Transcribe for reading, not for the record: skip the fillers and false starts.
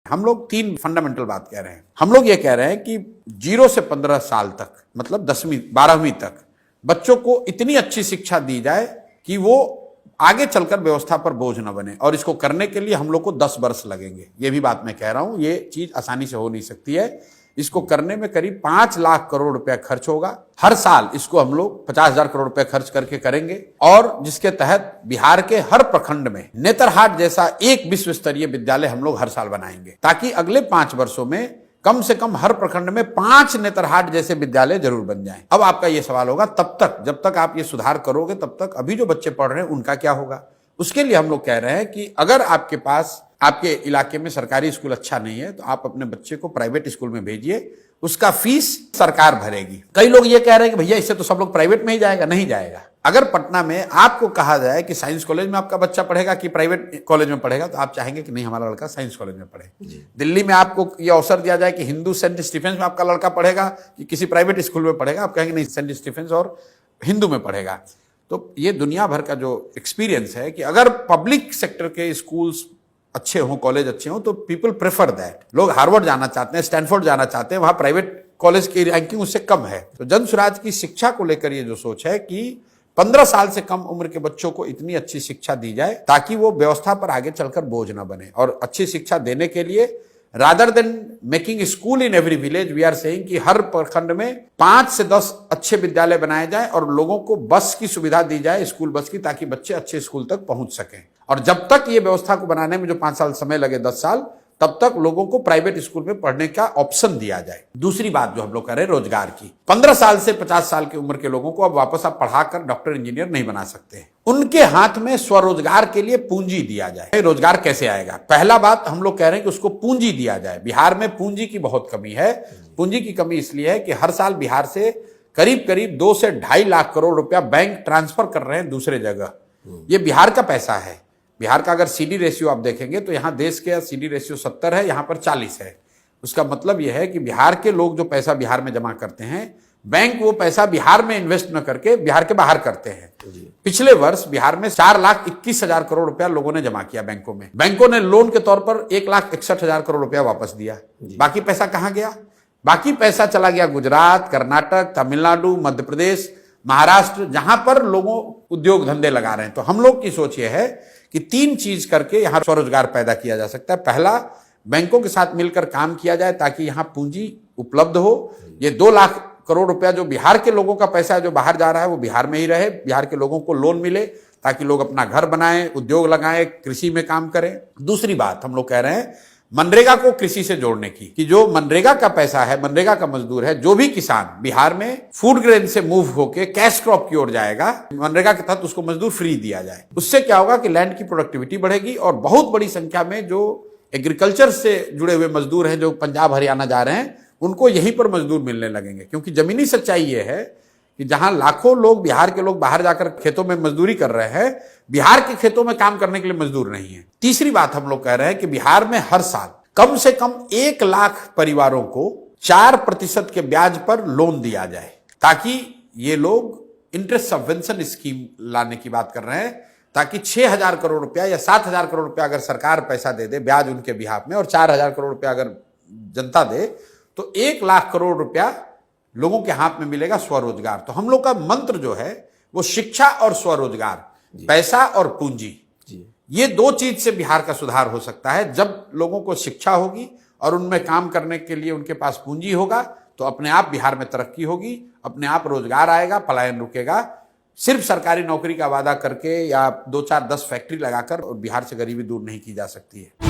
हम लोग तीन फंडामेंटल बात कह रहे हैं। हम लोग ये कह रहे हैं कि 0 से 15 साल तक, मतलब 10वीं 12वीं तक बच्चों को इतनी अच्छी शिक्षा दी जाए कि वो आगे चलकर व्यवस्था पर बोझ न बने। और इसको करने के लिए हम लोग को 10 वर्ष लगेंगे। ये भी बात मैं कह रहा हूं, ये चीज आसानी से हो नहीं सकती है। इसको करने में करीब 5 लाख करोड़ रुपया खर्च होगा। हर साल इसको हम लोग 50,000 करोड़ रुपया खर्च करके करेंगे, और जिसके तहत बिहार के हर प्रखंड में नेतरहाट जैसा एक विश्व स्तरीय विद्यालय हम लोग हर साल बनाएंगे, ताकि अगले 5 वर्षों में कम से कम हर प्रखंड में 5 नेतरहाट जैसे विद्यालय जरूर बन जाएं। अब आपका यह सवाल होगा, तब तक जब तक आप ये सुधार करोगे तब तक अभी जो बच्चे पढ़ रहे हैं उनका क्या होगा? उसके लिए हम लोग कह रहे हैं कि अगर आपके पास आपके इलाके में सरकारी स्कूल अच्छा नहीं है तो आप अपने बच्चे को प्राइवेट स्कूल में भेजिए, उसका फीस सरकार भरेगी। कई लोग ये कह रहे हैं कि भैया इससे तो सब लोग प्राइवेट में ही जाएगा। नहीं जाएगा। अगर पटना में आपको कहा जाए कि साइंस कॉलेज में आपका बच्चा पढ़ेगा कि प्राइवेट कॉलेज में पढ़ेगा, तो आप चाहेंगे कि नहीं, हमारा लड़का साइंस कॉलेज में पढ़े। दिल्ली में आपको ये अवसर दिया जाए कि हिंदू सेंट स्टीफेंस में आपका लड़का पढ़ेगा कि किसी प्राइवेट स्कूल में पढ़ेगा, आप कहेंगे नहीं, सेंट स्टीफेंस और हिंदू में पढ़ेगा। तो ये दुनिया भर का जो एक्सपीरियंस है कि अगर पब्लिक सेक्टर के स्कूल्स अच्छे हों, कॉलेज अच्छे हों, तो पीपल प्रेफर दैट। लोग हार्वर्ड जाना चाहते हैं, स्टैनफोर्ड जाना चाहते हैं, वहां प्राइवेट कॉलेज की रैंकिंग उससे कम है। तो जन स्वराज की शिक्षा को लेकर ये जो सोच है कि 15 साल से कम उम्र के बच्चों को इतनी अच्छी शिक्षा दी जाए ताकि वो व्यवस्था पर आगे चलकर बोझ ना बने। और अच्छी शिक्षा देने के लिए rather than making school in every village, we are saying कि हर प्रखंड में 5 से 10 अच्छे विद्यालय बनाए जाएं और लोगों को बस की सुविधा दी जाए, स्कूल बस की, ताकि बच्चे अच्छे स्कूल तक पहुंच सकें। और जब तक ये व्यवस्था को बनाने में जो 5 साल समय लगे, 10 साल, तब तक लोगों को प्राइवेट स्कूल में पढ़ने का ऑप्शन दिया जाए। दूसरी बात जो हम लोग कर रहे हैं, रोजगार की। 15 साल से 50 साल की उम्र के लोगों को अब वापस आप पढ़ाकर डॉक्टर इंजीनियर नहीं बना सकते। उनके हाथ में स्वरोजगार के लिए पूंजी दिया जाए। रोजगार कैसे आएगा? पहला बात हम लोग कह रहे हैं कि उसको पूंजी दिया जाए। बिहार में पूंजी की बहुत कमी है। पूंजी की कमी इसलिए है कि हर साल बिहार से करीब करीब 2 से 2.5 लाख करोड़ रुपया बैंक ट्रांसफर कर रहे हैं दूसरे जगह। ये बिहार का पैसा है। बिहार का अगर सीडी रेशियो आप देखेंगे तो यहां देश के सीडी रेशियो 70 है, यहां पर 40 है। उसका मतलब यह है कि बिहार के लोग जो पैसा बिहार में जमा करते हैं, बैंक वो पैसा बिहार में इन्वेस्ट न करके बिहार के बाहर करते हैं। पिछले वर्ष बिहार में 4,21,000 करोड़ रुपया लोगों ने जमा किया बैंकों में। बैंकों ने लोन के तौर पर 1,61,000 करोड़ रुपया वापस दिया। बाकी पैसा कहां गया? बाकी पैसा चला गया गुजरात, कर्नाटक, तमिलनाडु, मध्य प्रदेश, महाराष्ट्र, जहां पर लोगों उद्योग धंधे लगा रहे हैं। तो हम लोग की सोच यह है कि 3 चीज करके यहां स्वरोजगार पैदा किया जा सकता है। पहला, बैंकों के साथ मिलकर काम किया जाए ताकि यहां पूंजी उपलब्ध हो। ये 2 लाख करोड़ रुपया जो बिहार के लोगों का पैसा है जो बाहर जा रहा है, वो बिहार में ही रहे। बिहार के लोगों को लोन मिले ताकि लोग अपना घर बनाएं, उद्योग लगाएं, कृषि में काम करें। दूसरी बात हम लोग कह रहे हैं मनरेगा को कृषि से जोड़ने की, कि जो मनरेगा का पैसा है, मनरेगा का मजदूर है, जो भी किसान बिहार में फूड ग्रेन से मूव होके कैश क्रॉप की ओर जाएगा, मनरेगा के तहत उसको मजदूर फ्री दिया जाए। उससे क्या होगा कि लैंड की प्रोडक्टिविटी बढ़ेगी और बहुत बड़ी संख्या में जो एग्रीकल्चर से जुड़े हुए मजदूर हैं जो पंजाब हरियाणा जा रहे हैं, उनको यहीं पर मजदूर मिलने लगेंगे। क्योंकि जमीनी सच्चाई ये है कि जहां लाखों लोग, बिहार के लोग बाहर जाकर खेतों में मजदूरी कर रहे हैं, बिहार के खेतों में काम करने के लिए मजदूर नहीं है। तीसरी बात हम लोग कह रहे हैं कि बिहार में हर साल कम से कम 1 लाख परिवारों को 4% के ब्याज पर लोन दिया जाए, ताकि ये लोग इंटरेस्ट सबवेंशन स्कीम लाने की बात कर रहे हैं, ताकि 6,000 करोड़ रुपया या 7,000 करोड़ रुपया अगर सरकार पैसा दे दे ब्याज उनके बिहाफ में, और 4,000 करोड़ रुपया अगर जनता दे, तो 1 लाख करोड़ रुपया लोगों के हाथ में मिलेगा स्वरोजगार। तो हम लोग का मंत्र जो है वो शिक्षा और स्वरोजगार, पैसा और पूंजी, ये 2 चीज से बिहार का सुधार हो सकता है। जब लोगों को शिक्षा होगी और उनमें काम करने के लिए उनके पास पूंजी होगा, तो अपने आप बिहार में तरक्की होगी, अपने आप रोजगार आएगा, पलायन रुकेगा। सिर्फ सरकारी नौकरी का वादा करके या 2, 4, 10 फैक्ट्री लगाकर और बिहार से गरीबी दूर नहीं की जा सकती है।